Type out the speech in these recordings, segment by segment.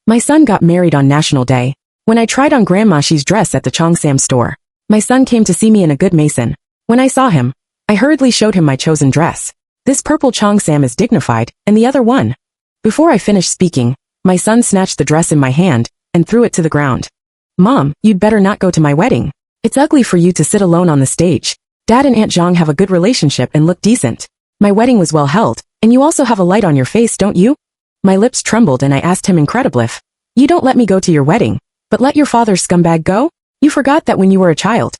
My son got married on National Day. When I tried on Grandma Shi's dress at the cheongsam store, my son came to see me in a good mason. When I saw him, I hurriedly showed him my chosen dress. This purple cheongsam is dignified, and the other one. Before I finished speaking, my son snatched the dress in my hand and threw it to the ground. Mom, you'd better not go to my wedding. It's ugly for you to sit alone on the stage. Dad and Aunt Zhang have a good relationship and look decent. My wedding was well held, and you also have a light on your face, don't you? My lips trembled and I asked him incredublief. You don't let me go to your wedding, but let your father's scumbag go? You forgot that when you were a child.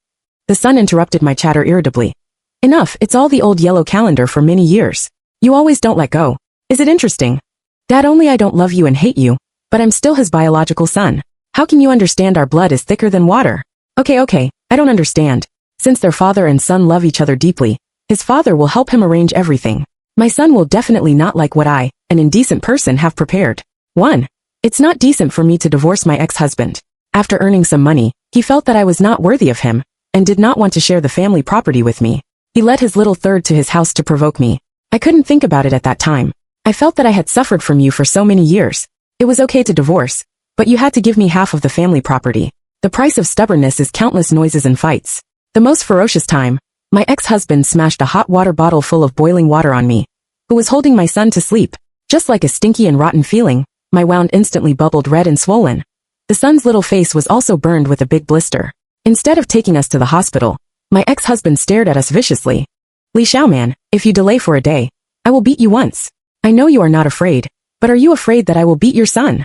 The son interrupted my chatter irritably. Enough, it's all the old yellow calendar for many years. You always don't let go. Is it interesting? Dad, only I don't love you and hate you, but I'm still his biological son. How can you understand our blood is thicker than water? Okay, I don't understand. Since their father and son love each other deeply, his father will help him arrange everything. My son will definitely not like what I, an indecent person, have prepared. 1. It's not decent for me to divorce my ex-husband. After earning some money, he felt that I was not worthy of him, and did not want to share the family property with me. He let his little third to his house to provoke me. I couldn't think about it at that time. I felt that I had suffered from you for so many years. It was okay to divorce, but you had to give me half of the family property. The price of stubbornness is countless noises and fights. The most ferocious time, my ex-husband smashed a hot water bottle full of boiling water on me, who was holding my son to sleep. Just like a stinky and rotten feeling, my wound instantly bubbled red and swollen. The son's little face was also burned with a big blister. Instead of taking us to the hospital, my ex-husband stared at us viciously. Li Xiaoman, if you delay for a day, I will beat you once. I know you are not afraid, but are you afraid that I will beat your son?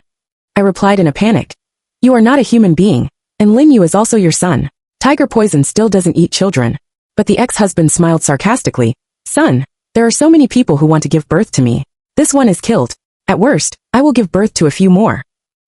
I replied in a panic. You are not a human being, and Lin Yu is also your son. Tiger poison still doesn't eat children. But the ex-husband smiled sarcastically. Son, there are so many people who want to give birth to me. This one is killed. At worst, I will give birth to a few more.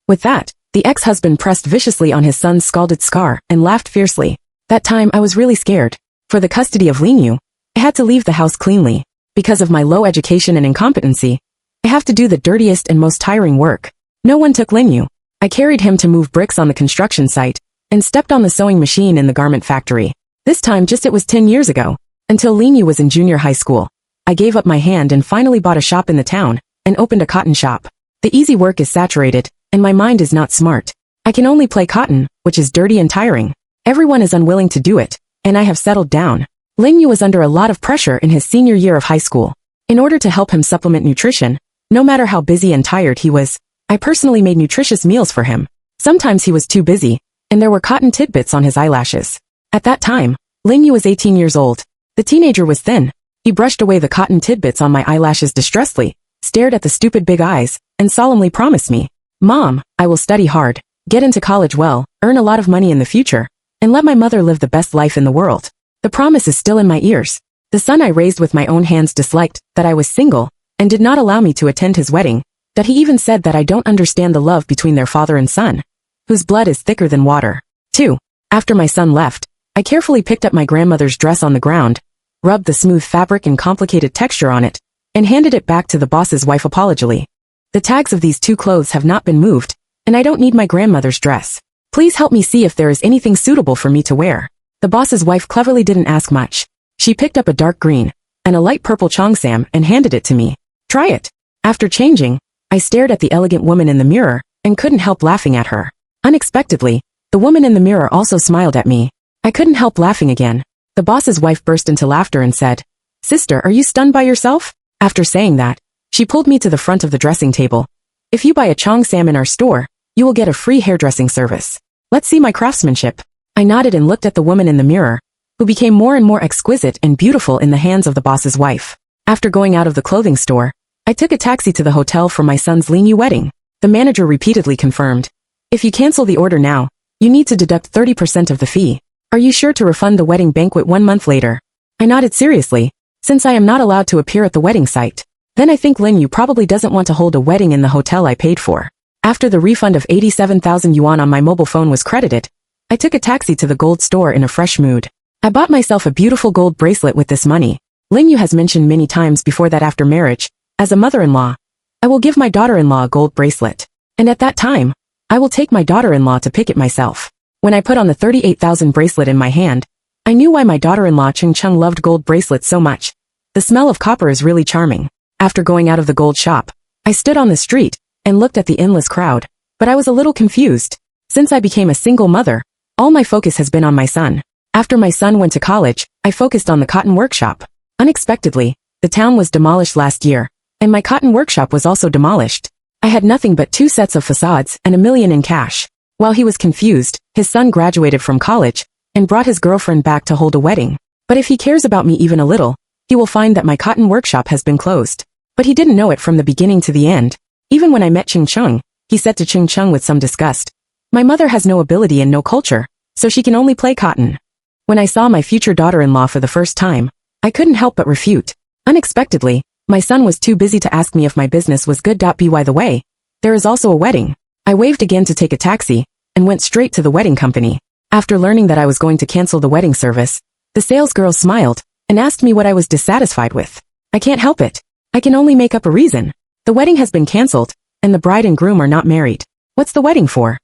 With that, the ex-husband pressed viciously on his son's scalded scar and laughed fiercely. That time I was really scared. For the custody of Lin Yu, I had to leave the house cleanly. Because of my low education and incompetency, I have to do the dirtiest and most tiring work. No one took Lin Yu. I carried him to move bricks on the construction site, and stepped on the sewing machine in the garment factory. This time just it was 10 years ago, until Lin Yu was in junior high school. I gave up my hand and finally bought a shop in the town, and opened a cotton shop. The easy work is saturated, and my mind is not smart. I can only play cotton, which is dirty and tiring. Everyone is unwilling to do it, and I have settled down. Lin Yu was under a lot of pressure in his senior year of high school. In order to help him supplement nutrition, no matter how busy and tired he was, I personally made nutritious meals for him. Sometimes he was too busy, and there were cotton tidbits on his eyelashes. At that time, Lin Yu was 18 years old. The teenager was thin. He brushed away the cotton tidbits on my eyelashes distressfully, stared at the stupid big eyes, and solemnly promised me, Mom, I will study hard, get into college well, earn a lot of money in the future, and let my mother live the best life in the world. The promise is still in my ears. The son I raised with my own hands disliked that I was single, and did not allow me to attend his wedding, that he even said that I don't understand the love between their father and son, whose blood is thicker than water. 2. After my son left, I carefully picked up my grandmother's dress on the ground, rubbed the smooth fabric and complicated texture on it, and handed it back to the boss's wife apologically. The tags of these 2 clothes have not been moved, and I don't need my grandmother's dress. Please help me see if there is anything suitable for me to wear. The boss's wife cleverly didn't ask much. She picked up a dark green and a light purple cheongsam and handed it to me. Try it. After changing, I stared at the elegant woman in the mirror and couldn't help laughing at her. Unexpectedly, the woman in the mirror also smiled at me. I couldn't help laughing again. The boss's wife burst into laughter and said, Sister, are you stunned by yourself? After saying that, she pulled me to the front of the dressing table. If you buy a cheongsam in our store, you will get a free hairdressing service. Let's see my craftsmanship. I nodded and looked at the woman in the mirror, who became more and more exquisite and beautiful in the hands of the boss's wife. After going out of the clothing store, I took a taxi to the hotel for my son's Lin Yu wedding. The manager repeatedly confirmed, if you cancel the order now, you need to deduct 30% of the fee. Are you sure to refund the wedding banquet 1 month later? I nodded seriously, since I am not allowed to appear at the wedding site. Then I think Lin Yu probably doesn't want to hold a wedding in the hotel I paid for. After the refund of 87,000 yuan on my mobile phone was credited, I took a taxi to the gold store in a fresh mood. I bought myself a beautiful gold bracelet with this money. Lin Yu has mentioned many times before that after marriage, as a mother-in-law, I will give my daughter-in-law a gold bracelet. And at that time, I will take my daughter-in-law to pick it myself. When I put on the 38,000 bracelet in my hand, I knew why my daughter-in-law Cheng loved gold bracelets so much. The smell of copper is really charming. After going out of the gold shop, I stood on the street and looked at the endless crowd, but I was a little confused. Since I became a single mother, all my focus has been on my son. After my son went to college, I focused on the cotton workshop. Unexpectedly, the town was demolished last year, and my cotton workshop was also demolished. I had nothing but 2 sets of facades and $1 million in cash. While he was confused, his son graduated from college and brought his girlfriend back to hold a wedding. But if he cares about me even a little, he will find that my cotton workshop has been closed. But he didn't know it from the beginning to the end. Even when I met Ching, he said to Ching with some disgust, "My mother has no ability and no culture, so she can only play cotton." When I saw my future daughter-in-law for the first time, I couldn't help but refute. Unexpectedly, my son was too busy to ask me if my business was good. By the way, there is also a wedding. I waved again to take a taxi, and went straight to the wedding company. After learning that I was going to cancel the wedding service, the sales girl smiled, and asked me what I was dissatisfied with. I can't help it. I can only make up a reason. The wedding has been cancelled, and the bride and groom are not married. What's the wedding for?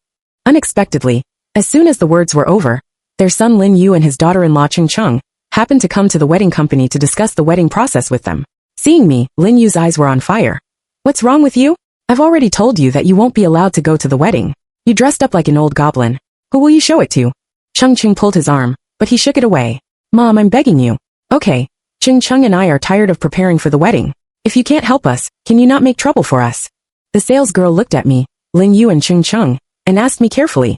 Unexpectedly, as soon as the words were over, their son Lin Yu and his daughter-in-law Ching happened to come to the wedding company to discuss the wedding process with them. Seeing me, Lin Yu's eyes were on fire. "What's wrong with you? I've already told you that you won't be allowed to go to the wedding. You dressed up like an old goblin. Who will you show it to?" Ching pulled his arm, but he shook it away. "Mom, I'm begging you." "Okay, Ching and I are tired of preparing for the wedding. If you can't help us, can you not make trouble for us?" The sales girl looked at me, Lin Yu and Ching, and asked me carefully,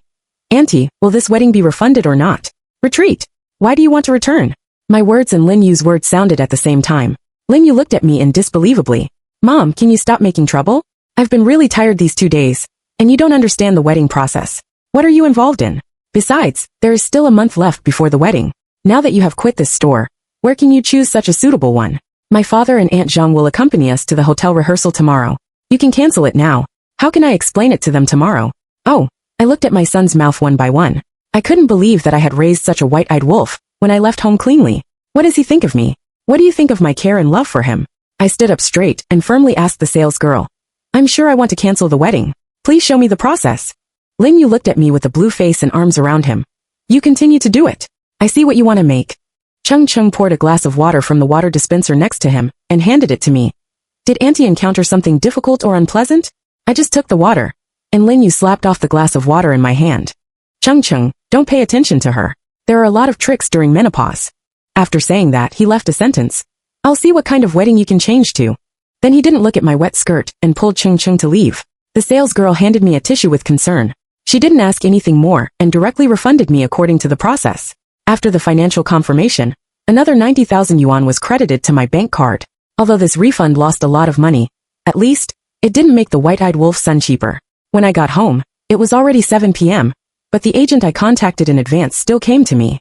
"Auntie, will this wedding be refunded or not?" "Retreat. Why do you want to return?" My words and Lin Yu's words sounded at the same time. Lin Yu looked at me in disbelievably. "Mom, can you stop making trouble? I've been really tired these 2 days, and you don't understand the wedding process. What are you involved in? Besides, there is still a month left before the wedding. Now that you have quit this store, where can you choose such a suitable one? My father and Aunt Zhang will accompany us to the hotel rehearsal tomorrow. You can cancel it now. How can I explain it to them tomorrow?" Oh, I looked at my son's mouth one by one. I couldn't believe that I had raised such a white-eyed wolf when I left home cleanly. What does he think of me? What do you think of my care and love for him? I stood up straight and firmly asked the sales girl, "I'm sure I want to cancel the wedding. Please show me the process." Lin Yu looked at me with a blue face and arms around him. "You continue to do it. I see what you want to make." Ching poured a glass of water from the water dispenser next to him and handed it to me. "Did Auntie encounter something difficult or unpleasant?" I just took the water, and Lin Yu slapped off the glass of water in my hand. Ching, don't pay attention to her. There are a lot of tricks during menopause." After saying that, he left a sentence. "I'll see what kind of wedding you can change to." Then he didn't look at my wet skirt and pulled Ching to leave. The sales girl handed me a tissue with concern. She didn't ask anything more and directly refunded me according to the process. After the financial confirmation, another 90,000 yuan was credited to my bank card. Although this refund lost a lot of money, at least, it didn't make the white-eyed wolf son cheaper. When I got home, it was already 7 p.m., but the agent I contacted in advance still came to me.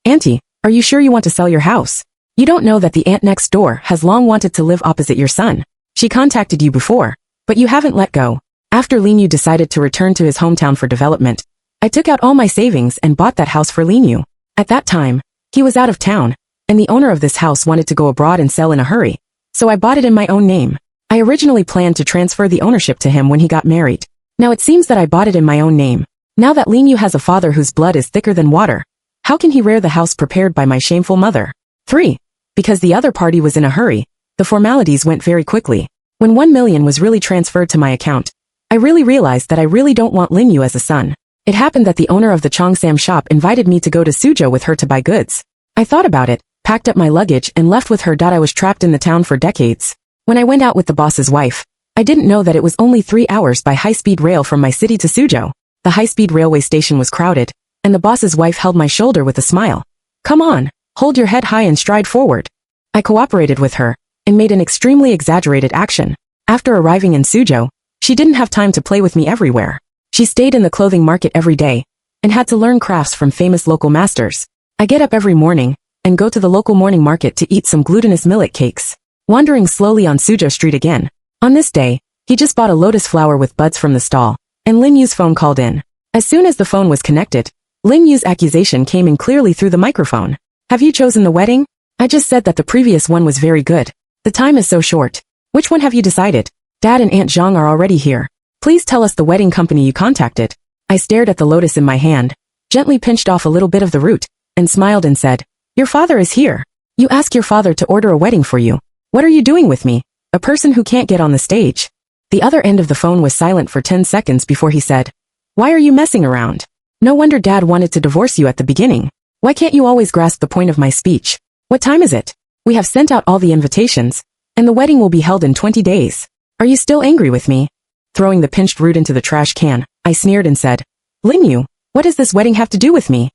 "Auntie, are you sure you want to sell your house? You don't know that the aunt next door has long wanted to live opposite your son. She contacted you before, but you haven't let go." After Lin Yu decided to return to his hometown for development, I took out all my savings and bought that house for Lin Yu. At that time, he was out of town, and the owner of this house wanted to go abroad and sell in a hurry, so I bought it in my own name. I originally planned to transfer the ownership to him when he got married. Now it seems that I bought it in my own name. Now that Lin Yu has a father whose blood is thicker than water, how can he rear the house prepared by my shameful mother? 3. Because the other party was in a hurry, the formalities went very quickly. When 1 million was really transferred to my account, I really realized that I really don't want Lin Yu as a son. It happened that the owner of the cheongsam shop invited me to go to Suzhou with her to buy goods. I thought about it, packed up my luggage and left with her. I was trapped in the town for decades. When I went out with the boss's wife, I didn't know that it was only 3 hours by high-speed rail from my city to Suzhou. The high-speed railway station was crowded, and the boss's wife held my shoulder with a smile. "Come on, hold your head high and stride forward." I cooperated with her, and made an extremely exaggerated action. After arriving in Suzhou, she didn't have time to play with me everywhere. She stayed in the clothing market every day, and had to learn crafts from famous local masters. I get up every morning, and go to the local morning market to eat some glutinous millet cakes. Wandering slowly on Suzhou Street again. On this day, he just bought a lotus flower with buds from the stall, and Lin Yu's phone called in. As soon as the phone was connected, Lin Yu's accusation came in clearly through the microphone. "Have you chosen the wedding? I just said that the previous one was very good. The time is so short. Which one have you decided? Dad and Aunt Zhang are already here. Please tell us the wedding company you contacted." I stared at the lotus in my hand, gently pinched off a little bit of the root, and smiled and said, "Your father is here. You ask your father to order a wedding for you. What are you doing with me, a person who can't get on the stage?" The other end of the phone was silent for 10 seconds before he said, "Why are you messing around? No wonder Dad wanted to divorce you at the beginning. Why can't you always grasp the point of my speech? What time is it? We have sent out all the invitations, and the wedding will be held in 20 days. Are you still angry with me?" Throwing the pinched root into the trash can, I sneered and said, "Linyu, what does this wedding have to do with me?"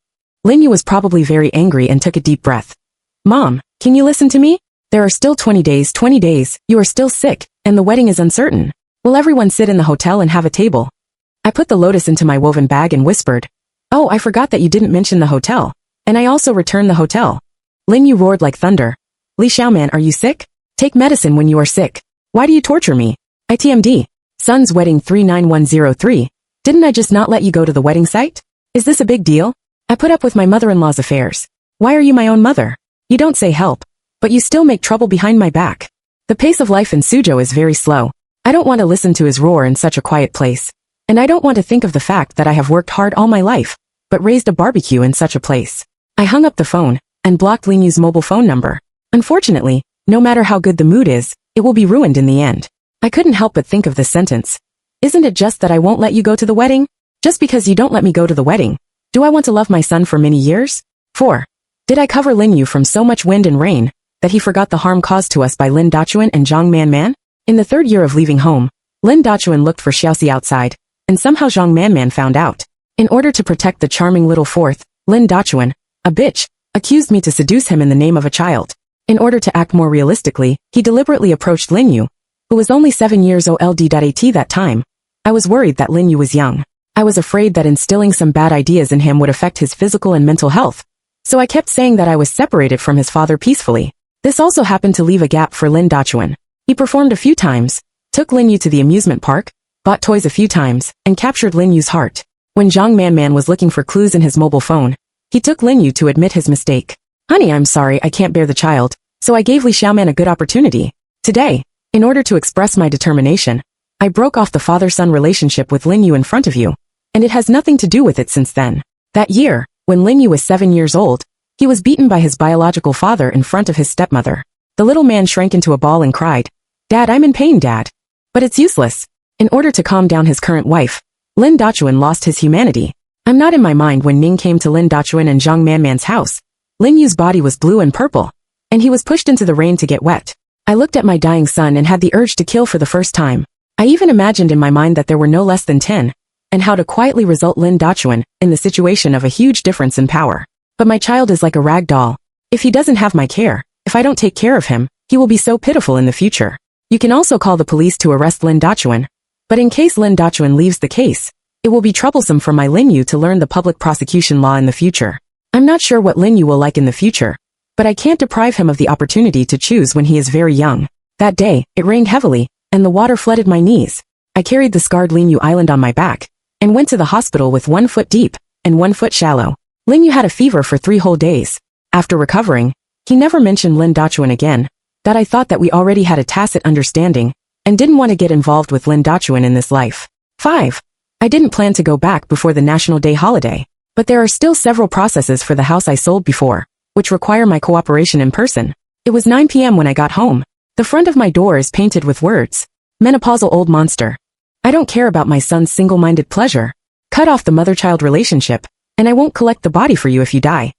Linyu was probably very angry and took a deep breath. "Mom, can you listen to me? There are still 20 days, you are still sick, and the wedding is uncertain. Will everyone sit in the hotel and have a table?" I put the lotus into my woven bag and whispered, "Oh, I forgot that you didn't mention the hotel, and I also returned the hotel." Linyu roared like thunder. "Li Xiaoman, are you sick? Take medicine when you are sick. Why do you torture me? ITMD. Son's wedding 39103. Didn't I just not let you go to the wedding site? Is this a big deal? I put up with my mother-in-law's affairs. Why are you my own mother? You don't say help, but you still make trouble behind my back." The pace of life in Suzhou is very slow. I don't want to listen to his roar in such a quiet place. And I don't want to think of the fact that I have worked hard all my life, but raised a barbecue in such a place. I hung up the phone, and blocked Linyu's mobile phone number. Unfortunately, no matter how good the mood is, it will be ruined in the end. I couldn't help but think of this sentence. Isn't it just that I won't let you go to the wedding? Just because you don't let me go to the wedding, do I want to love my son for many years? 4. Did I cover Linyu from so much wind and rain, that he forgot the harm caused to us by Lin Dachuan and Zhang Manman? In the 3rd year of leaving home, Lin Dachuan looked for Xiaoxi outside, and somehow Zhang Manman found out. In order to protect the charming little 4th, Lin Dachuan, a bitch, accused me to seduce him in the name of a child. In order to act more realistically, he deliberately approached Linyu, who was only 7 years old at that time. I was worried that Linyu was young. I was afraid that instilling some bad ideas in him would affect his physical and mental health. So I kept saying that I was separated from his father peacefully. This also happened to leave a gap for Lin Dachuan. He performed a few times, took Linyu to the amusement park, bought toys a few times, and captured Linyu's heart. When Zhang Manman was looking for clues in his mobile phone, he took Linyu to admit his mistake. "Honey, I'm sorry I can't bear the child, so I gave Li Xiaoman a good opportunity. Today, in order to express my determination, I broke off the father-son relationship with Linyu in front of you, and it has nothing to do with it since then." That year, when Linyu was 7 years old, he was beaten by his biological father in front of his stepmother. The little man shrank into a ball and cried, "Dad, I'm in pain, Dad." But it's useless. In order to calm down his current wife, Lin Dachuan lost his humanity. I'm not in my mind when Ning came to Lin Dachuan and Zhang Manman's house. Linyu's body was blue and purple, and he was pushed into the rain to get wet. I looked at my dying son and had the urge to kill for the first time. I even imagined in my mind that there were no less than 10, and how to quietly result Lin Dachuan in the situation of a huge difference in power. But my child is like a rag doll. If he doesn't have my care, if I don't take care of him, he will be so pitiful in the future. You can also call the police to arrest Lin Dachuan. But in case Lin Dachuan leaves the case, it will be troublesome for my Linyu to learn the public prosecution law in the future. I'm not sure what Linyu will like in the future, but I can't deprive him of the opportunity to choose when he is very young. That day, it rained heavily, and the water flooded my knees. I carried the scarred Linyu island on my back, and went to the hospital with 1 foot deep, and 1 foot shallow. Linyu had a fever for 3 whole days. After recovering, he never mentioned Lin Dachuan again. That I thought that we already had a tacit understanding, and didn't want to get involved with Lin Dachuan in this life. 5. I didn't plan to go back before the National Day holiday, but there are still several processes for the house I sold before, which require my cooperation in person. It was 9 p.m. when I got home. The front of my door is painted with words, "Menopausal old monster. I don't care about my son's single-minded pleasure. Cut off the mother-child relationship, and I won't collect the body for you if you die."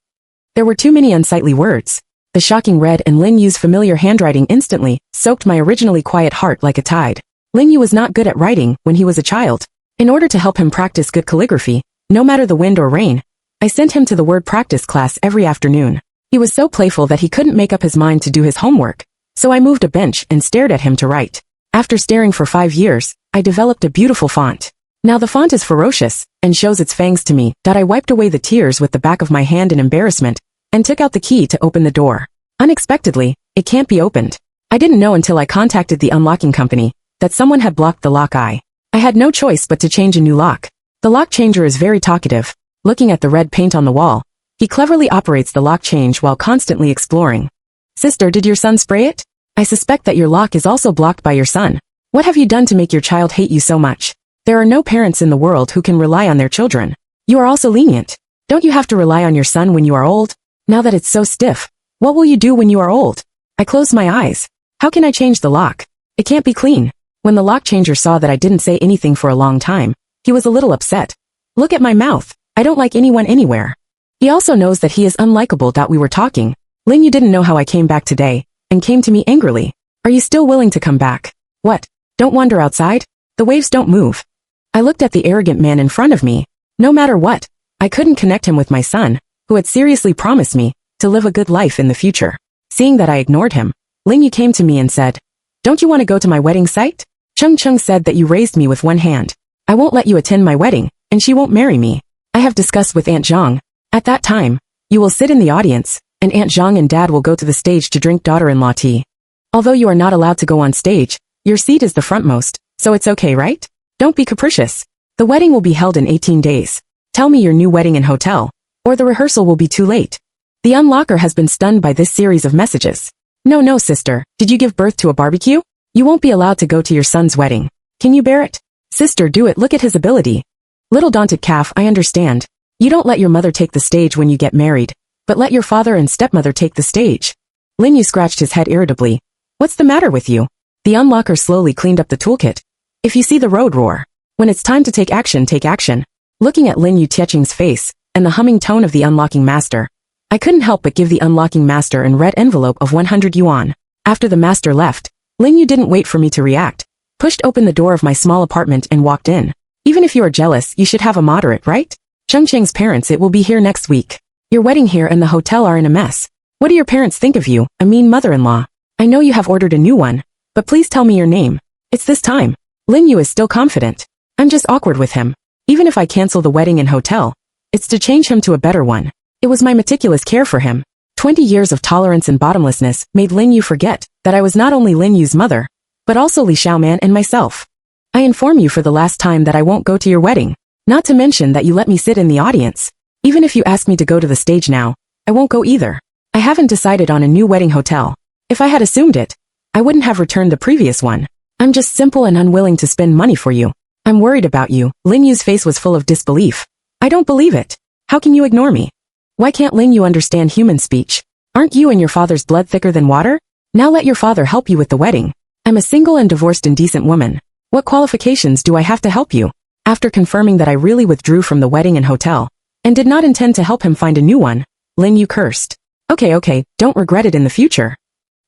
There were too many unsightly words. The shocking red and Linyu's familiar handwriting instantly soaked my originally quiet heart like a tide. Linyu was not good at writing when he was a child. In order to help him practice good calligraphy, no matter the wind or rain, I sent him to the word practice class every afternoon. He was so playful that he couldn't make up his mind to do his homework, so I moved a bench and stared at him to write. After staring for 5 years, I developed a beautiful font. Now the font is ferocious, and shows its fangs to me. That I wiped away the tears with the back of my hand in embarrassment, and took out the key to open the door. Unexpectedly, it can't be opened. I didn't know until I contacted the unlocking company, that someone had blocked the lock. I had no choice but to change a new lock. The lock changer is very talkative. Looking at the red paint on the wall, he cleverly operates the lock change while constantly exploring. "Sister, did your son spray it? I suspect that your lock is also blocked by your son. What have you done to make your child hate you so much? There are no parents in the world who can rely on their children. You are also lenient. Don't you have to rely on your son when you are old? Now that it's so stiff, what will you do when you are old?" I closed my eyes. How can I change the lock? It can't be clean. When the lock changer saw that I didn't say anything for a long time, he was a little upset. Look at my mouth. I don't like anyone anywhere. He also knows that he is unlikable. We were talking. Lin, you didn't know how I came back today, and came to me angrily. Are you still willing to come back? What? Don't wander outside? The waves don't move. I looked at the arrogant man in front of me. No matter what, I couldn't connect him with my son, who had seriously promised me to live a good life in the future. Seeing that I ignored him, Lin Yu came to me and said, "Don't you want to go to my wedding site? Chung said that you raised me with one hand. I won't let you attend my wedding, and she won't marry me. I have discussed with Aunt Zhang. At that time, you will sit in the audience, and Aunt Zhang and Dad will go to the stage to drink daughter-in-law tea. Although you are not allowed to go on stage, your seat is the frontmost, so it's okay, right? Don't be capricious. The wedding will be held in 18 days. Tell me your new wedding and hotel, or the rehearsal will be too late." The unlocker has been stunned by this series of messages. No, sister, did you give birth to a barbecue? You won't be allowed to go to your son's wedding. Can you bear it? Sister, do it. Look at his ability. Little daunted calf, I understand. You don't let your mother take the stage when you get married, but let your father and stepmother take the stage. Lin Yu scratched his head irritably. What's the matter with you? The unlocker slowly cleaned up the toolkit. If you see the road, roar. When it's time to take action, take action. Looking at Lin Yu Tieching's face, and the humming tone of the unlocking master, I couldn't help but give the unlocking master a red envelope of 100 yuan. After the master left, Lin Yu didn't wait for me to react, pushed open the door of my small apartment and walked in. Even if you are jealous, you should have a moderate, right? Cheng's parents, it will be here next week. Your wedding here and the hotel are in a mess. What do your parents think of you, a mean mother-in-law? I know you have ordered a new one, but please tell me your name. It's this time. Lin Yu is still confident. I'm just awkward with him. Even if I cancel the wedding and hotel, it's to change him to a better one. It was my meticulous care for him. 20 years of tolerance and bottomlessness made Lin Yu forget that I was not only Lin Yu's mother, but also Li Xiaoman and myself. I inform you for the last time that I won't go to your wedding, not to mention that you let me sit in the audience. Even if you ask me to go to the stage now, I won't go either. I haven't decided on a new wedding hotel. If I had assumed it, I wouldn't have returned the previous one. I'm just simple and unwilling to spend money for you. I'm worried about you. Lin Yu's face was full of disbelief. I don't believe it. How can you ignore me? Why can't Lin Yu understand human speech? Aren't you and your father's blood thicker than water? Now let your father help you with the wedding. I'm a single and divorced indecent woman. What qualifications do I have to help you? After confirming that I really withdrew from the wedding and hotel, and did not intend to help him find a new one, Lin Yu cursed. Okay, don't regret it in the future.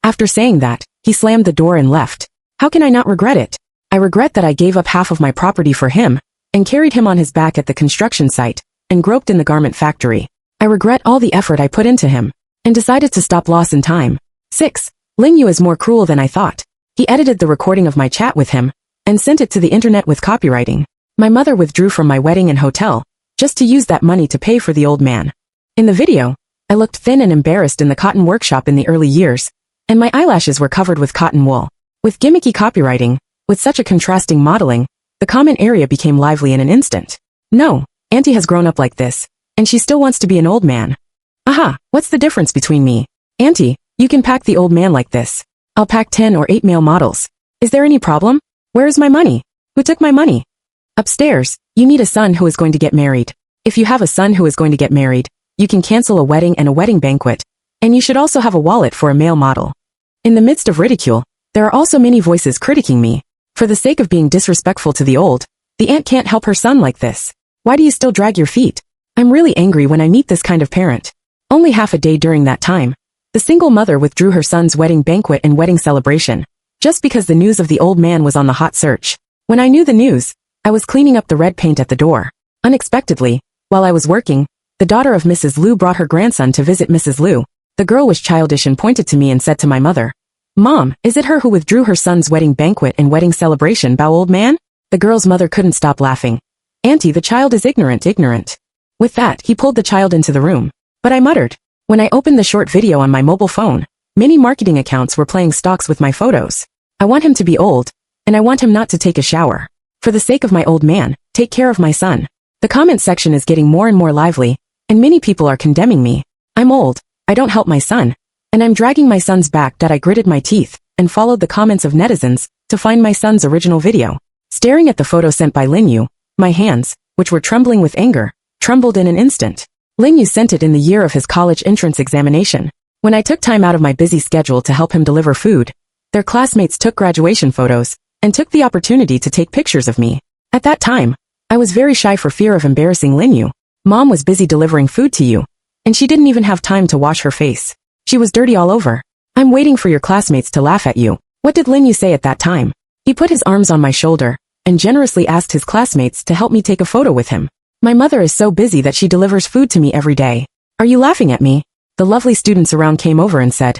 After saying that, he slammed the door and left. How can I not regret it? I regret that I gave up half of my property for him, and carried him on his back at the construction site, and groped in the garment factory. I regret all the effort I put into him, and decided to stop loss in time. 6. Lin Yu is more cruel than I thought. He edited the recording of my chat with him, and sent it to the internet with copywriting. My mother withdrew from my wedding and hotel, just to use that money to pay for the old man. In the video, I looked thin and embarrassed in the cotton workshop in the early years, and my eyelashes were covered with cotton wool. With gimmicky copywriting, with such a contrasting modeling, the comment area became lively in an instant. No, Auntie has grown up like this, and she still wants to be an old man. Aha, what's the difference between me? Auntie, you can pack the old man like this. I'll pack 10 or 8 male models. Is there any problem? Where is my money? Who took my money? Upstairs, you need a son who is going to get married. If you have a son who is going to get married, you can cancel a wedding and a wedding banquet, and you should also have a wallet for a male model. In the midst of ridicule, there are also many voices critiquing me. For the sake of being disrespectful to the old, the aunt can't help her son like this. Why do you still drag your feet? I'm really angry when I meet this kind of parent. Only half a day during that time, the single mother withdrew her son's wedding banquet and wedding celebration, just because the news of the old man was on the hot search. When I knew the news, I was cleaning up the red paint at the door. Unexpectedly, while I was working, the daughter of Mrs. Liu brought her grandson to visit Mrs. Liu. The girl was childish and pointed to me and said to my mother, "Mom, is it her who withdrew her son's wedding banquet and wedding celebration, bow old man?" The girl's mother couldn't stop laughing. "Auntie, the child is ignorant." With that, he pulled the child into the room. But I muttered. When I opened the short video on my mobile phone, many marketing accounts were playing stocks with my photos. I want him to be old, and I want him not to take a shower. For the sake of my old man, take care of my son. The comment section is getting more and more lively, and many people are condemning me. I'm old, I don't help my son, and I'm dragging my son's back. I gritted my teeth, and followed the comments of netizens, to find my son's original video. Staring at the photo sent by Lin Yu, my hands, which were trembling with anger, trembled in an instant. Lin Yu sent it in the year of his college entrance examination. When I took time out of my busy schedule to help him deliver food, their classmates took graduation photos, and took the opportunity to take pictures of me. At that time, I was very shy for fear of embarrassing Lin Yu. Mom was busy delivering food to you, and she didn't even have time to wash her face. She was dirty all over. I'm waiting for your classmates to laugh at you. What did Lin Yu say at that time? He put his arms on my shoulder and generously asked his classmates to help me take a photo with him. My mother is so busy that she delivers food to me every day. Are you laughing at me? The lovely students around came over and said,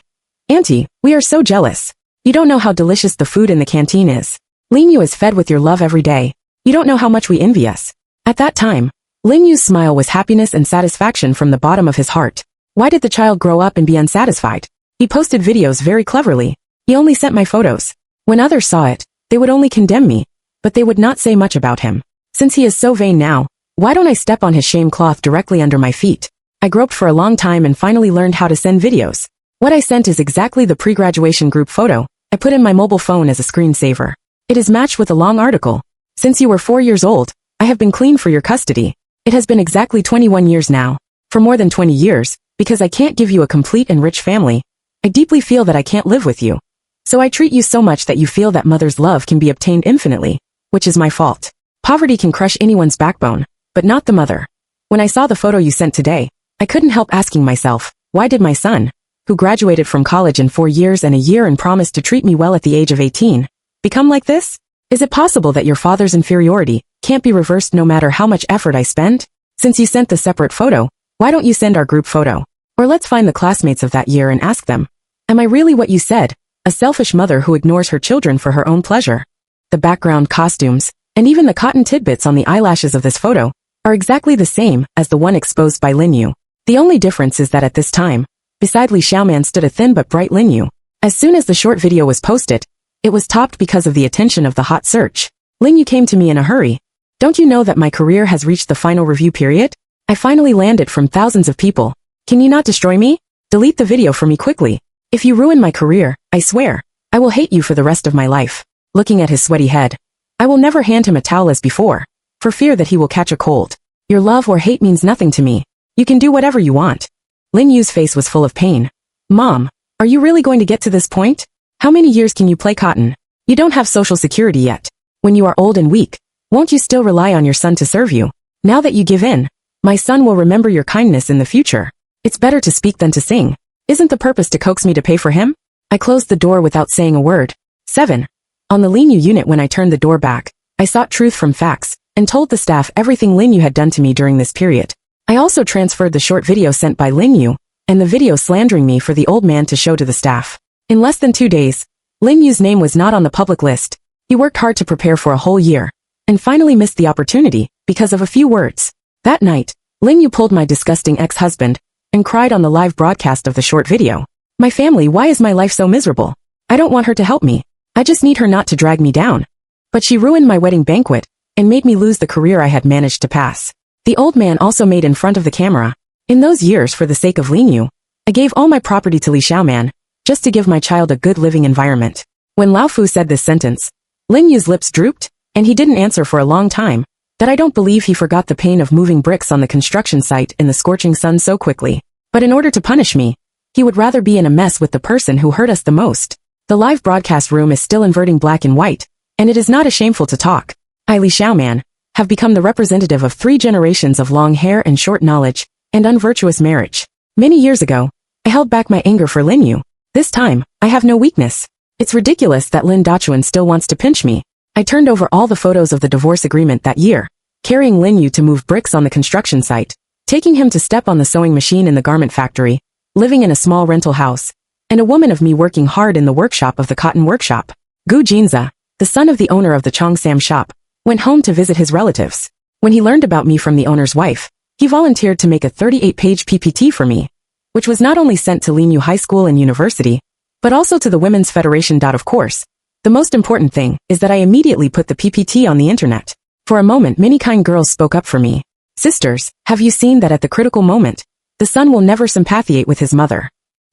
Auntie, we are so jealous. You don't know how delicious the food in the canteen is. Lin Yu is fed with your love every day. You don't know how much we envy us. At that time, Lin Yu's smile was happiness and satisfaction from the bottom of his heart. Why did the child grow up and be unsatisfied? He posted videos very cleverly. He only sent my photos. When others saw it, they would only condemn me, but they would not say much about him. Since he is so vain now, why don't I step on his shame cloth directly under my feet? I groped for a long time and finally learned how to send videos. What I sent is exactly the pre-graduation group photo I put in my mobile phone as a screensaver. It is matched with a long article. Since you were 4 years old, I have been clean for your custody. It has been exactly 21 years now. For more than 20 years, because I can't give you a complete and rich family, I deeply feel that I can't live with you. So I treat you so much that you feel that mother's love can be obtained infinitely, which is my fault. Poverty can crush anyone's backbone, but not the mother. When I saw the photo you sent today, I couldn't help asking myself, why did my son, who graduated from college in 4 years and a year and promised to treat me well at the age of 18, become like this? Is it possible that your father's inferiority can't be reversed no matter how much effort I spend? Since you sent the separate photo, why don't you send our group photo? Or let's find the classmates of that year and ask them, am I really what you said, a selfish mother who ignores her children for her own pleasure? The background costumes, and even the cotton tidbits on the eyelashes of this photo, are exactly the same as the one exposed by Lin Yu. The only difference is that at this time, beside Li Xiaoman stood a thin but bright Lin Yu. As soon as the short video was posted, it was topped because of the attention of the hot search. Lin Yu came to me in a hurry. Don't you know that my career has reached the final review period? I finally landed from thousands of people. Can you not destroy me? Delete the video for me quickly. If you ruin my career, I swear, I will hate you for the rest of my life. Looking at his sweaty head, I will never hand him a towel as before, for fear that he will catch a cold. Your love or hate means nothing to me. You can do whatever you want. Lin Yu's face was full of pain. Mom, are you really going to get to this point? How many years can you play cotton? You don't have social security yet. When you are old and weak, won't you still rely on your son to serve you? Now that you give in, my son will remember your kindness in the future. It's better to speak than to sing. Isn't the purpose to coax me to pay for him? I closed the door without saying a word. 7. On the Lin Yu unit when I turned the door back, I sought truth from facts, and told the staff everything Lin Yu had done to me during this period. I also transferred the short video sent by Lin Yu, and the video slandering me for the old man to show to the staff. In less than 2 days, Lin Yu's name was not on the public list. He worked hard to prepare for a whole year, and finally missed the opportunity, because of a few words. That night, Lin Yu pulled my disgusting ex-husband, and cried on the live broadcast of the short video. My family, why is my life so miserable? I don't want her to help me. I just need her not to drag me down. But she ruined my wedding banquet, and made me lose the career I had managed to pass. The old man also made in front of the camera. In those years, for the sake of Lin Yu, I gave all my property to Li Xiaoman, just to give my child a good living environment. When Lao Fu said this sentence, Lin Yu's lips drooped, and he didn't answer for a long time. That I don't believe he forgot the pain of moving bricks on the construction site in the scorching sun so quickly. But in order to punish me, he would rather be in a mess with the person who hurt us the most. The live broadcast room is still inverting black and white, and it is not a shameful to talk. I, Li Xiaoman, have become the representative of 3 generations of long hair and short knowledge, and unvirtuous marriage. Many years ago, I held back my anger for Lin Yu. This time, I have no weakness. It's ridiculous that Lin Dachuan still wants to pinch me. I turned over all the photos of the divorce agreement that year, carrying Lin Yu to move bricks on the construction site, taking him to step on the sewing machine in the garment factory, living in a small rental house, and a woman of me working hard in the workshop of the cotton workshop. Gu Jinza, the son of the owner of the cheongsam shop, went home to visit his relatives. When he learned about me from the owner's wife, he volunteered to make a 38-page PPT for me, which was not only sent to Lin Yu High School and University, but also to the Women's Federation. Of course, the most important thing is that I immediately put the PPT on the internet. For a moment, many kind girls spoke up for me. Sisters, have you seen that at the critical moment, the son will never sympathiate with his mother?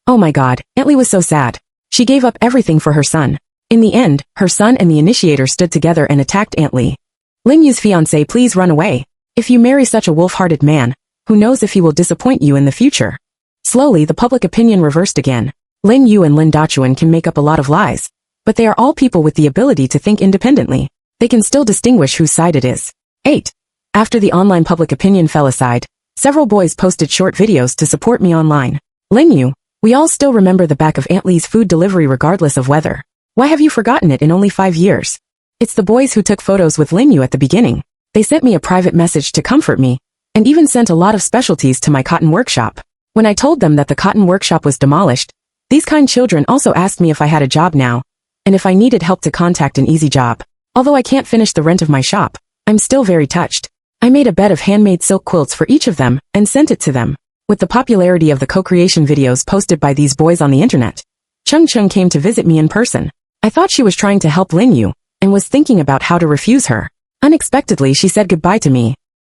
Oh my God, Aunt Li was so sad. She gave up everything for her son. In the end, her son and the initiator stood together and attacked Aunt Li. Lin Yu's fiancé, please run away. If you marry such a wolf-hearted man, who knows if he will disappoint you in the future? Slowly, the public opinion reversed again. Lin Yu and Lin Dachuan can make up a lot of lies, but they are all people with the ability to think independently. They can still distinguish whose side it is. 8. After the online public opinion fell aside, several boys posted short videos to support me online. Linyu, we all still remember the back of Aunt Lee's food delivery regardless of weather. Why have you forgotten it in only 5 years? It's the boys who took photos with Linyu at the beginning. They sent me a private message to comfort me, and even sent a lot of specialties to my cotton workshop. When I told them that the cotton workshop was demolished, these kind children also asked me if I had a job now, and if I needed help to contact an easy job. Although I can't finish the rent of my shop, I'm still very touched. I made a bed of handmade silk quilts for each of them and sent it to them. With the popularity of the co-creation videos posted by these boys on the internet, Chung came to visit me in person. I thought she was trying to help Linyu, and was thinking about how to refuse her. Unexpectedly, she said goodbye to me.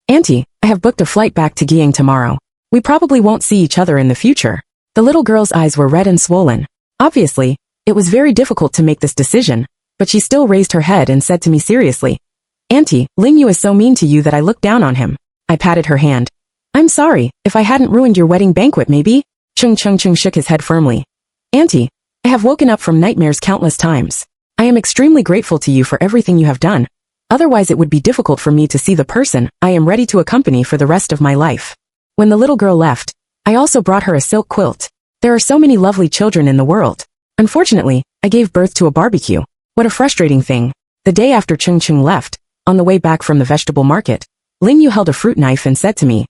Auntie, I have booked a flight back to Giyang tomorrow. We probably won't see each other in the future. The little girl's eyes were red and swollen. Obviously, it was very difficult to make this decision, but she still raised her head and said to me seriously, Auntie, Linyu is so mean to you that I look down on him. I patted her hand. I'm sorry, if I hadn't ruined your wedding banquet maybe? Chung shook his head firmly. Auntie, I have woken up from nightmares countless times. I am extremely grateful to you for everything you have done. Otherwise it would be difficult for me to see the person I am ready to accompany for the rest of my life. When the little girl left, I also brought her a silk quilt. There are so many lovely children in the world. Unfortunately, I gave birth to a barbecue. What a frustrating thing. The day after Chung left, on the way back from the vegetable market, Linyu held a fruit knife and said to me,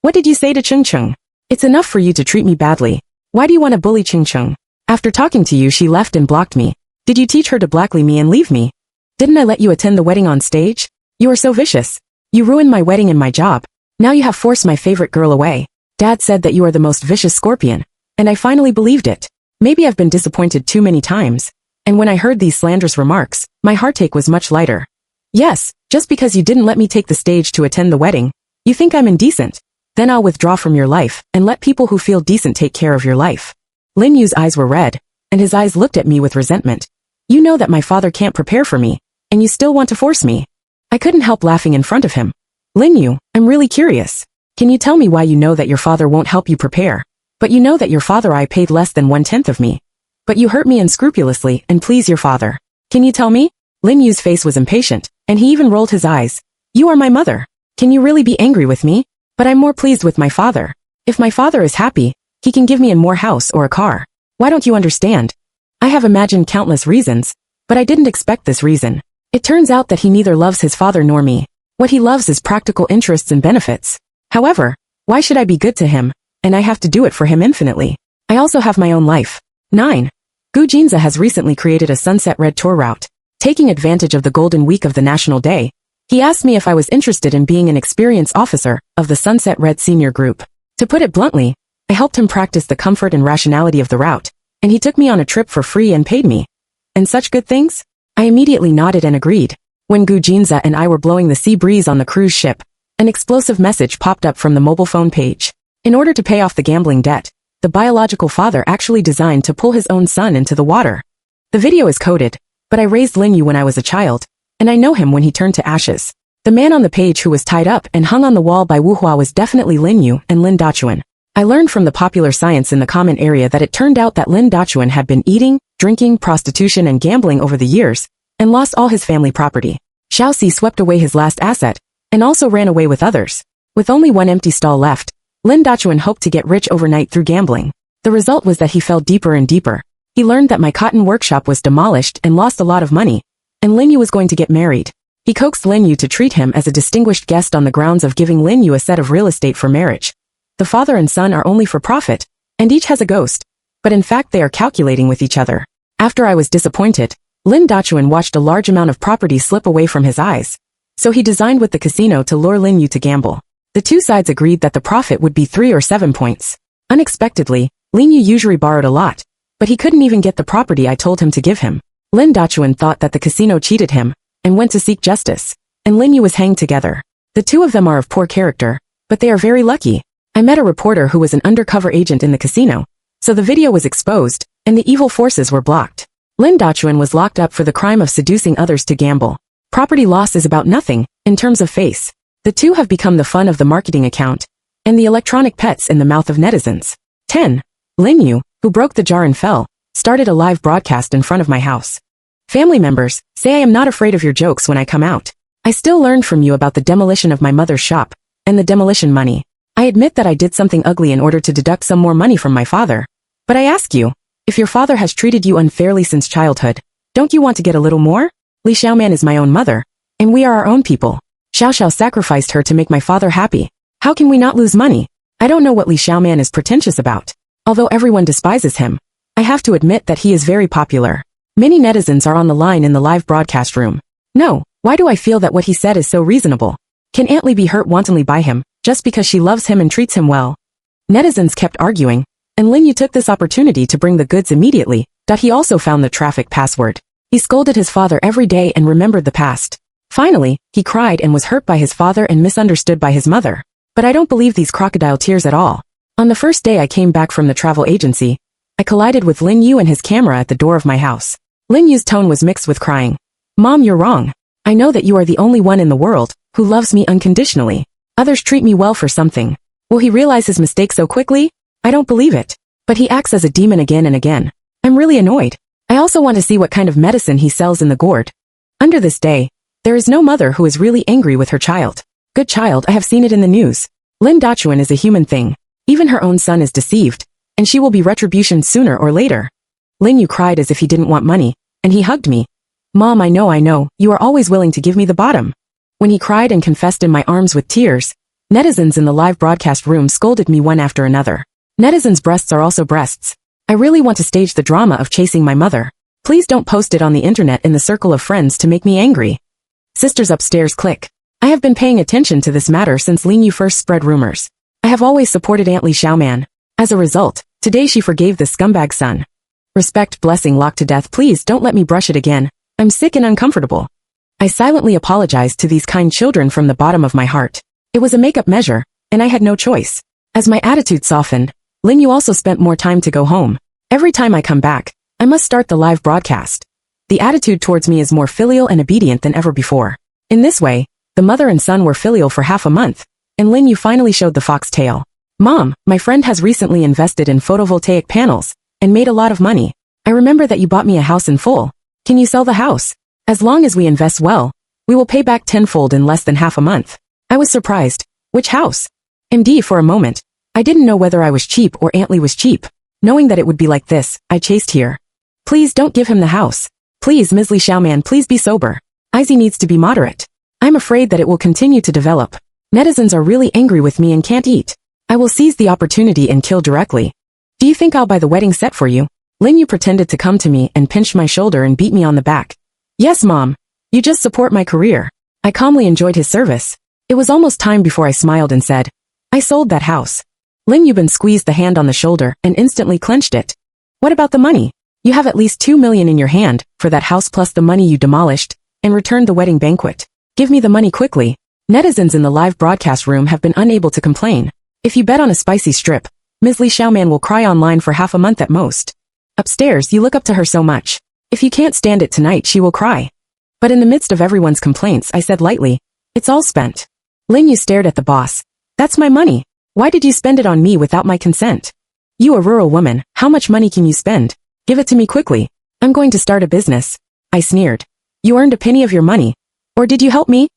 What did you say to Chung? It's enough for you to treat me badly. Why do you want to bully Chung? After talking to you she left and blocked me. Did you teach her to blackly me and leave me? Didn't I let you attend the wedding on stage? You are so vicious. You ruined my wedding and my job. Now you have forced my favorite girl away. Dad said that you are the most vicious scorpion, and I finally believed it. Maybe I've been disappointed too many times. And when I heard these slanderous remarks, my heartache was much lighter. Yes, just because you didn't let me take the stage to attend the wedding, you think I'm indecent. Then I'll withdraw from your life and let people who feel decent take care of your life. Linyu's eyes were red, and his eyes looked at me with resentment. You know that my father can't prepare for me, and you still want to force me. I couldn't help laughing in front of him. Linyu, I'm really curious. Can you tell me why you know that your father won't help you prepare, but you know that your father I paid less than 1/10 of me? But you hurt me unscrupulously and please your father. Can you tell me? Linyu's face was impatient, and he even rolled his eyes. You are my mother. Can you really be angry with me? But I'm more pleased with my father. If my father is happy, he can give me a more house or a car. Why don't you understand? I have imagined countless reasons, but I didn't expect this reason. It turns out that he neither loves his father nor me. What he loves is practical interests and benefits. However, why should I be good to him, and I have to do it for him infinitely? I also have my own life. 9. Gu Jinza has recently created a Sunset Red tour route. Taking advantage of the golden week of the National Day, he asked me if I was interested in being an experienced officer of the Sunset Red senior group. To put it bluntly, I helped him practice the comfort and rationality of the route, and he took me on a trip for free and paid me. And such good things? I immediately nodded and agreed. When Gu Jinza and I were blowing the sea breeze on the cruise ship, an explosive message popped up from the mobile phone page. In order to pay off the gambling debt, the biological father actually designed to pull his own son into the water. The video is coded, but I raised Linyu when I was a child, and I know him when he turned to ashes. The man on the page who was tied up and hung on the wall by Wu Hua was definitely Linyu and Lin Dachuan. I learned from the popular science in the comment area that it turned out that Lin Dachuan had been eating, drinking, prostitution and gambling over the years, and lost all his family property. Xiaoxi swept away his last asset, and also ran away with others. With only one empty stall left, Lin Dachuan hoped to get rich overnight through gambling. The result was that he fell deeper and deeper. He learned that my cotton workshop was demolished and lost a lot of money, and Linyu was going to get married. He coaxed Linyu to treat him as a distinguished guest on the grounds of giving Linyu a set of real estate for marriage. The father and son are only for profit, and each has a ghost, but in fact they are calculating with each other. After I was disappointed, Lin Dachuan watched a large amount of property slip away from his eyes. So he designed with the casino to lure Linyu to gamble. The two sides agreed that the profit would be 3 or 7 points. Unexpectedly, Linyu usually borrowed a lot, but he couldn't even get the property I told him to give him. Lin Dachuan thought that the casino cheated him, and went to seek justice, and Linyu was hanged together. The two of them are of poor character, but they are very lucky. I met a reporter who was an undercover agent in the casino, so the video was exposed, and the evil forces were blocked. Lin Dachuan was locked up for the crime of seducing others to gamble. Property loss is about nothing, in terms of face. The two have become the fun of the marketing account, and the electronic pets in the mouth of netizens. 10. Linyu, who broke the jar and fell, started a live broadcast in front of my house. Family members, say I am not afraid of your jokes when I come out. I still learned from you about the demolition of my mother's shop, and the demolition money. I admit that I did something ugly in order to deduct some more money from my father. But I ask you, if your father has treated you unfairly since childhood, don't you want to get a little more? Li Xiaoman is my own mother, and we are our own people. Xiao sacrificed her to make my father happy. How can we not lose money? I don't know what Li Xiaoman is pretentious about. Although everyone despises him, I have to admit that he is very popular. Many netizens are on the line in the live broadcast room. No, why do I feel that what he said is so reasonable? Can Aunt Li be hurt wantonly by him, just because she loves him and treats him well? Netizens kept arguing, and Lin Yu took this opportunity to bring the goods immediately. He also found the traffic password. He scolded his father every day and remembered the past. Finally, he cried and was hurt by his father and misunderstood by his mother. But I don't believe these crocodile tears at all. On the first day I came back from the travel agency, I collided with Lin Yu and his camera at the door of my house. Lin Yu's tone was mixed with crying. Mom, you're wrong. I know that you are the only one in the world who loves me unconditionally. Others treat me well for something. Will he realize his mistake so quickly? I don't believe it. But he acts as a demon again and again. I'm really annoyed. I also want to see what kind of medicine he sells in the gourd. Under this day, there is no mother who is really angry with her child. Good child, I have seen it in the news. Lin Dachuan is a human thing. Even her own son is deceived, and she will be retribution sooner or later. Lin Yu cried as if he didn't want money, and he hugged me. Mom, I know, you are always willing to give me the bottom. When he cried and confessed in my arms with tears, netizens in the live broadcast room scolded me one after another. Netizens' breasts are also breasts. I really want to stage the drama of chasing my mother. Please don't post it on the internet in the circle of friends to make me angry. Sisters upstairs click. I have been paying attention to this matter since Lin Yu first spread rumors. I have always supported Aunt Li Xiaoman. As a result, today she forgave the scumbag son. Respect blessing locked to death, please don't let me brush it again. I'm sick and uncomfortable. I silently apologized to these kind children from the bottom of my heart. It was a makeup measure, and I had no choice. As my attitude softened, Lin Yu also spent more time to go home. Every time I come back, I must start the live broadcast. The attitude towards me is more filial and obedient than ever before. In this way, the mother and son were filial for half a month, and Lin Yu finally showed the fox tail. Mom, my friend has recently invested in photovoltaic panels, and made a lot of money. I remember that you bought me a house in full. Can you sell the house? As long as we invest well, we will pay back tenfold in less than half a month. I was surprised. Which house? MD, for a moment, I didn't know whether I was cheap or Aunt Li was cheap. Knowing that it would be like this, I chased here. Please don't give him the house. Please, Ms. Li Xiaoman, please be sober. Izzy needs to be moderate. I'm afraid that it will continue to develop. Netizens are really angry with me and can't eat. I will seize the opportunity and kill directly. Do you think I'll buy the wedding set for you? Lin Yu pretended to come to me and pinched my shoulder and beat me on the back. Yes, Mom. You just support my career. I calmly enjoyed his service. It was almost time before I smiled and said, I sold that house. Lin Yubin squeezed the hand on the shoulder and instantly clenched it. What about the money? You have at least 2 million in your hand for that house plus the money you demolished and returned the wedding banquet. Give me the money quickly. Netizens in the live broadcast room have been unable to complain. If you bet on a spicy strip, Ms. Li Xiaoman will cry online for half a month at most. Upstairs, you look up to her so much. If you can't stand it tonight, she will cry. But in the midst of everyone's complaints, I said lightly, it's all spent. Lin Yu stared at the boss. That's my money. Why did you spend it on me without my consent? You a rural woman, how much money can you spend? Give it to me quickly. I'm going to start a business. I sneered. You earned a penny of your money. Or did you help me?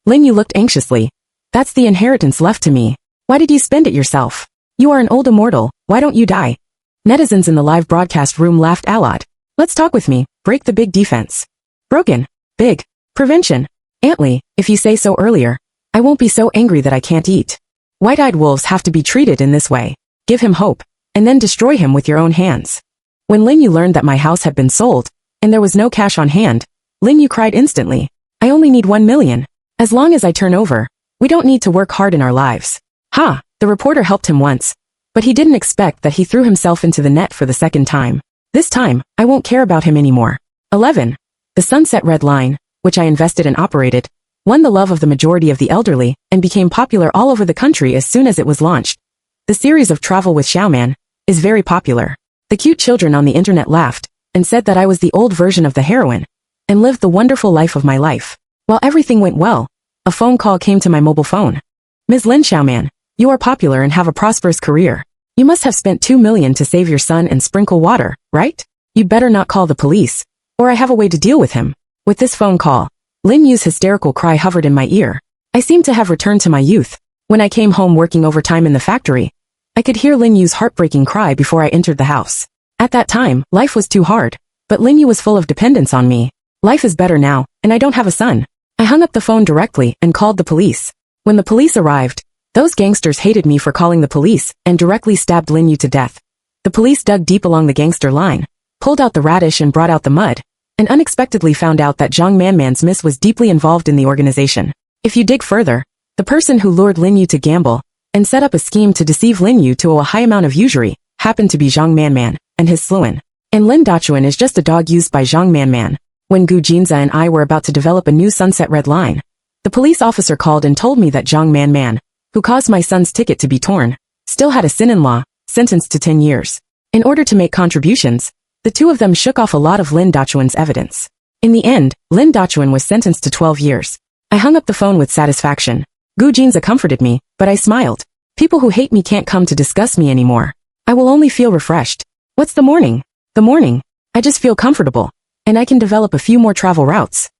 Lin Yu looked anxiously. That's the inheritance left to me. Why did you spend it yourself? You are an old immortal, why don't you die? Netizens in the live broadcast room laughed aloud. Let's talk with me, break the big defense. Broken. Big. Prevention. Aunt Li, if you say so earlier, I won't be so angry that I can't eat. White-eyed wolves have to be treated in this way. Give him hope, and then destroy him with your own hands. When Lin Yu learned that my house had been sold, and there was no cash on hand, Lin Yu cried instantly. I only need 1 million. As long as I turn over, we don't need to work hard in our lives. Ha! The reporter helped him once, but he didn't expect that he threw himself into the net for the second time. This time, I won't care about him anymore. 11. The Sunset Red Line, which I invested and operated, won the love of the majority of the elderly and became popular all over the country as soon as it was launched. The series of Travel with Xiaoman is very popular. The cute children on the internet laughed and said that I was the old version of the heroine and lived the wonderful life of my life. While everything went well, a phone call came to my mobile phone. Ms. Lin Xiaoman, you are popular and have a prosperous career. You must have spent 2 million to save your son and sprinkle water, right? You'd better not call the police, or I have a way to deal with him. With this phone call, Lin Yu's hysterical cry hovered in my ear. I seemed to have returned to my youth. When I came home working overtime in the factory, I could hear Lin Yu's heartbreaking cry before I entered the house. At that time, life was too hard, but Lin Yu was full of dependence on me. Life is better now, and I don't have a son. I hung up the phone directly and called the police. When the police arrived, those gangsters hated me for calling the police and directly stabbed Lin Yu to death. The police dug deep along the gangster line, pulled out the radish and brought out the mud, and unexpectedly found out that Zhang Manman's miss was deeply involved in the organization. If you dig further, the person who lured Lin Yu to gamble and set up a scheme to deceive Lin Yu to owe a high amount of usury happened to be Zhang Manman and his Sluan. And Lin Dachuan is just a dog used by Zhang Manman. When Gu Jinza and I were about to develop a new Sunset Red line, the police officer called and told me that Zhang Manman, who caused my son's ticket to be torn, still had a son-in-law, sentenced to 10 years. In order to make contributions, the two of them shook off a lot of Lin Dachuan's evidence. In the end, Lin Dachuan was sentenced to 12 years. I hung up the phone with satisfaction. Gu Jinza comforted me, but I smiled. People who hate me can't come to discuss me anymore. I will only feel refreshed. What's the morning? The morning. I just feel comfortable, and I can develop a few more travel routes.